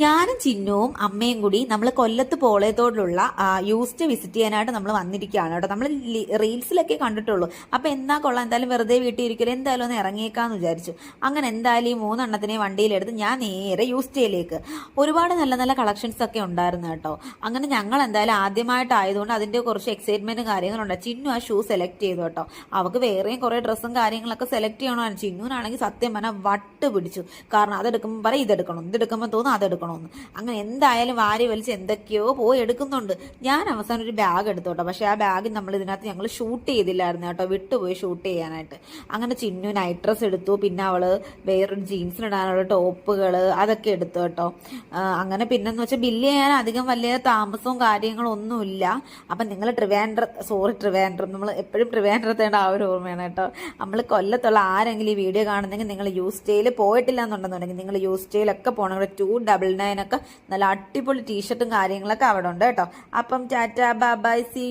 ഞാനും ചിന്നുവും അമ്മയും കൂടി നമ്മൾ കൊല്ലത്ത് പോളയത്തോടുള്ള യൂസ്റ്റ് വിസിറ്റ് ചെയ്യാനായിട്ട് നമ്മൾ വന്നിരിക്കുകയാണ് കേട്ടോ. നമ്മൾ റീൽസിലൊക്കെ കണ്ടിട്ടുള്ളൂ. അപ്പൊ എന്താ കൊള്ളാം, എന്തായാലും വെറുതെ വീട്ടിൽ ഇരിക്കലും എന്തായാലും ഒന്ന് ഇറങ്ങിയേക്കാന്ന് വിചാരിച്ചു. അങ്ങനെ എന്തായാലും ഈ 3 വണ്ടിയിലെടുത്ത് ഞാൻ നേരെ യൂസ്റ്റയിലേക്ക്. ഒരുപാട് നല്ല നല്ല കളക്ഷൻസ് ഒക്കെ ഉണ്ടായിരുന്നു കേട്ടോ. അങ്ങനെ ഞങ്ങൾ എന്തായാലും ആദ്യമായിട്ടായതുകൊണ്ട് അതിന്റെ കുറച്ച് എക്സൈറ്റ്മെന്റും കാര്യങ്ങളുണ്ട്. ചിന്നു ആ ഷൂ സെലക്ട് ചെയ്തു കേട്ടോ. അവർക്ക് വേറെയും കുറെ ഡ്രസ്സും കാര്യങ്ങളൊക്കെ സെലക്ട് ചെയ്യണമെന്ന്. ചിന്നുവിനാണെങ്കിൽ സത്യം പറഞ്ഞാൽ വട്ട് പിടിച്ചു. കാരണം അതെടുക്കുമ്പോൾ പറയും ഇതെടുക്കണം, ഇതെടുക്കുമ്പോൾ തോന്നും അതെടുക്കണം. അങ്ങനെ എന്തായാലും വാരി വലിച്ച് എന്തൊക്കെയോ പോയി എടുക്കുന്നുണ്ട്. ഞാൻ അവസാനം ഒരു ബാഗ് എടുത്തോട്ടോ. പക്ഷെ ആ ബാഗ് നമ്മൾ ഇതിനകത്ത് ഞങ്ങൾ ഷൂട്ട് ചെയ്തില്ലായിരുന്നു കേട്ടോ, വിട്ടുപോയി ഷൂട്ട് ചെയ്യാനായിട്ട്. അങ്ങനെ ചിന്നു നൈറ്റ് ഡ്രസ് എടുത്തു, പിന്നെ അവള് വേറൊരു ജീൻസിനിടാനുള്ള ടോപ്പുകൾ അതൊക്കെ എടുത്തു കേട്ടോ. അങ്ങനെ പിന്നെന്ന് വെച്ചാൽ ബില്ല് ചെയ്യാൻ അധികം വലിയ താമസവും കാര്യങ്ങളും ഒന്നുമില്ല. അപ്പം നിങ്ങൾ ട്രിവാൻഡ്രം നമ്മൾ എപ്പോഴും ട്രിവാൻഡ്രത്തേണ്ട ആ ഒരു ഓർമ്മയാണ് കേട്ടോ. നമ്മൾ കൊല്ലത്തുള്ള ആരെങ്കിലും ഈ വീഡിയോ കാണുന്നെങ്കിൽ നിങ്ങൾ യൂസ്റ്റയിൽ പോയിട്ടില്ല എന്നുണ്ടെന്നുണ്ടെങ്കിൽ നിങ്ങൾ യൂസ്റ്റയിലൊക്കെ പോകണം. 299 ഒക്കെ നല്ല അടിപൊളി ടീഷർട്ടും കാര്യങ്ങളൊക്കെ അവിടെ ഉണ്ട് കേട്ടോ. അപ്പം ടാറ്റ ബൈ സി.